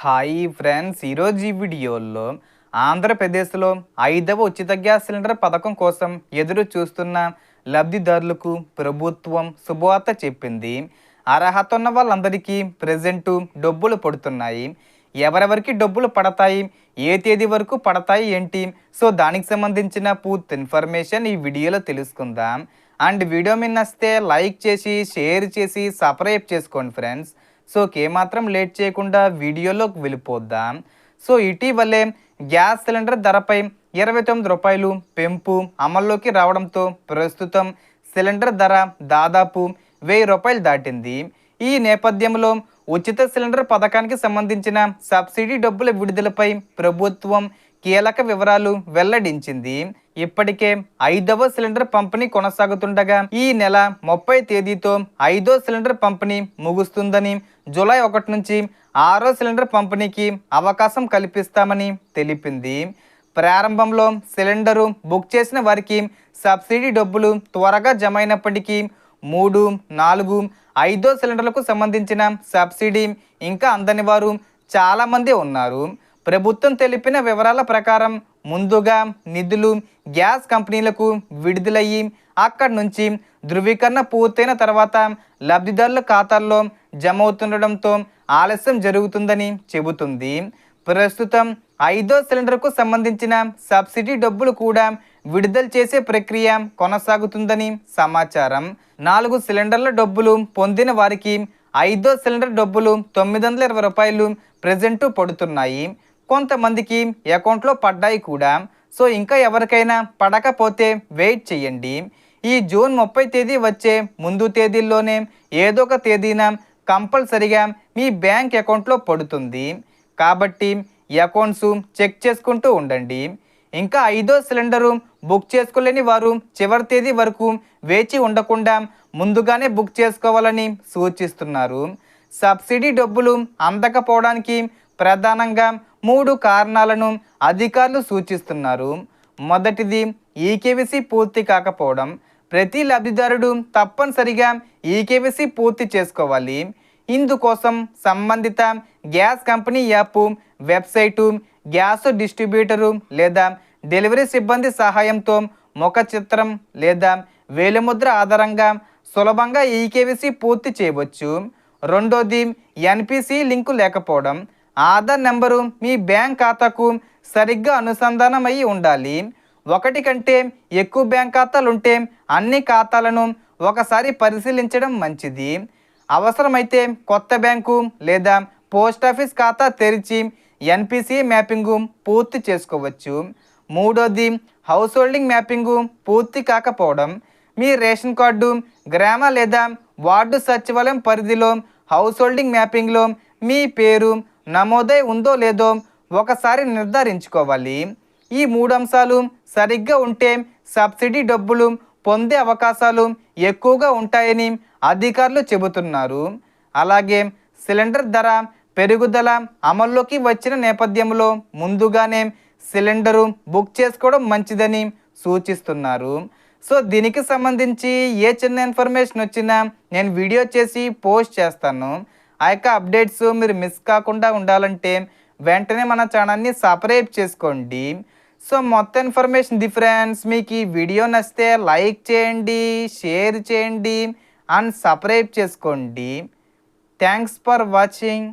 Hi friends, ఈరోజు ఈ వీడియోలో ఆంధ్రప్రదేశ్లో 5వ ఉచిత గ్యాస్ సిలిండర్ పథకం కోసం ఎదురు చూస్తున్న లబ్ధిదారులకు ప్రభుత్వం శుభవార్త చెప్పింది. అర్హత ఉన్న వాళ్ళందరికీ ప్రెజెంటు డబ్బులు పడుతున్నాయి. ఎవరెవరికి డబ్బులు పడతాయి, ఏ తేదీ వరకు పడతాయి ఏంటి, సో దానికి సంబంధించిన పూర్తి ఇన్ఫర్మేషన్ ఈ వీడియోలో తెలుసుకుందాం. అండ్ వీడియో మీద నచ్చితే లైక్ చేసి షేర్ చేసి సబ్స్క్రైబ్ చేసుకోండి ఫ్రెండ్స్. సో ఏమాత్రం లేట్ చేయకుండా వీడియోలోకి వెళ్ళిపోద్దాం. సో ఇటీవలే గ్యాస్ సిలిండర్ ధరపై 29 రూపాయలు పెంపు అమల్లోకి రావడంతో ప్రస్తుతం సిలిండర్ ధర దాదాపు 1000 రూపాయలు దాటింది. ఈ నేపథ్యంలో ఉచిత సిలిండర్ పథకానికి సంబంధించిన సబ్సిడీ డబ్బుల విడుదలపై ప్రభుత్వం కీలక వివరాలు వెల్లడించింది. ఇప్పటికే 5వ సిలిండర్ పంపిణీ కొనసాగుతుండగా ఈ నెల 30 తేదీతో 5వ సిలిండర్ పంపిణీ ముగుస్తుందని, జూలై 1 నుంచి 6వ సిలిండర్ పంపిణీకి అవకాశం కల్పిస్తామని తెలిపింది. ప్రారంభంలో సిలిండరు బుక్ చేసిన వారికి సబ్సిడీ డబ్బులు త్వరగా జమ అయినప్పటికీ 3, 4, 5వ సిలిండర్లకు సంబంధించిన సబ్సిడీ ఇంకా అందని వారు చాలామంది ఉన్నారు. ప్రభుత్వం తెలిపిన వివరాల ప్రకారం ముందుగా నిధులు గ్యాస్ కంపెనీలకు విడుదలయ్యి అక్కడి నుంచి ధృవీకరణ పూర్తయిన తర్వాత లబ్ధిదారుల ఖాతాల్లో జమ అవుతుండడంతో ఆలస్యం జరుగుతుందని చెబుతుంది. ప్రస్తుతం 5వ సిలిండర్కు సంబంధించిన సబ్సిడీ డబ్బులు కూడా విడుదల చేసే ప్రక్రియ కొనసాగుతుందని సమాచారం. 4 సిలిండర్ల డబ్బులు పొందిన వారికి 5వ సిలిండర్ డబ్బులు 920 రూపాయలు ప్రజెంటు పడుతున్నాయి. కొంతమందికి అకౌంట్లో పడ్డాయి కూడా. సో ఇంకా ఎవరికైనా పడకపోతే వెయిట్ చేయండి. ఈ జూన్ 30 తేదీ వచ్చే ముందు తేదీల్లోనే ఏదో ఒక తేదీన కంపల్సరిగా మీ బ్యాంక్ అకౌంట్లో పడుతుంది. కాబట్టి అకౌంట్స్ చెక్ చేసుకుంటూ ఉండండి. ఇంకా 5వ సిలిండరు బుక్ చేసుకోలేని వారు చివరి తేదీ వరకు వేచి ఉండకుండా ముందుగానే బుక్ చేసుకోవాలని సూచిస్తున్నారు. సబ్సిడీ డబ్బులు అందకపోవడానికి ప్రధానంగా 3 కారణాలను అధికారులు సూచిస్తున్నారు. మొదటిది ఈకేవీసీ పూర్తి కాకపోవడం. ప్రతి లబ్ధిదారుడు తప్పనిసరిగా ఈకేవీసీ పూర్తి చేసుకోవాలి. ఇందుకోసం సంబంధిత gas company app, website, gas distributor లేదా డెలివరీ సిబ్బంది సహాయంతో ముఖ చిత్రం లేదా వేలిముద్ర ఆధారంగా సులభంగా ఈకేవీసీ పూర్తి చేయవచ్చు. రెండోది ఎన్పిసి లింకు లేకపోవడం. ఆధార్ నెంబరు మీ బ్యాంక్ ఖాతాకు సరిగ్గా అనుసంధానం అయి ఉండాలి. 1 కంటే ఎక్కువ బ్యాంక్ ఖాతాలు ఉంటే అన్ని ఖాతాలను ఒకసారి పరిశీలించడం మంచిది. అవసరమైతే కొత్త బ్యాంకు లేదా పోస్ట్ ఆఫీస్ ఖాతా తెరిచి ఎన్పిసి మ్యాపింగు పూర్తి చేసుకోవచ్చు. మూడోది హౌస్ హోల్డింగ్ మ్యాపింగు పూర్తి కాకపోవడం. మీ రేషన్ కార్డు, గ్రామ లేదా వార్డు సచివాలయం పరిధిలో హౌస్ హోల్డింగ్ మ్యాపింగ్లో మీ పేరు నమోదై ఉందో లేదో ఒకసారి నిర్ధారించుకోవాలి. ఈ 3 అంశాలు సరిగ్గా ఉంటే సబ్సిడీ డబ్బులు పొందే అవకాశాలు ఎక్కువగా ఉంటాయని అధికారులు చెబుతున్నారు. అలాగే సిలిండర్ ధర పెరుగుదల అమల్లోకి వచ్చిన నేపథ్యంలో ముందుగానే సిలిండరు బుక్ చేసుకోవడం మంచిదని సూచిస్తున్నారు. సో దీనికి సంబంధించి ఏ చిన్న ఇన్ఫర్మేషన్ వచ్చినా నేను వీడియో చేసి పోస్ట్ చేస్తాను. ఆ యొక్క అప్డేట్స్ మీరు మిస్ కాకుండా ఉండాలంటే వెంటనే మన ఛానల్ని సబ్స్క్రైబ్ చేసుకోండి. సో మొత్తం ఇన్ఫర్మేషన్ ఫ్రెండ్స్, మీకు ఈ వీడియో నచ్చితే లైక్ చేయండి, షేర్ చేయండి అండ్ సబ్స్క్రైబ్ చేసుకోండి. Thanks for watching.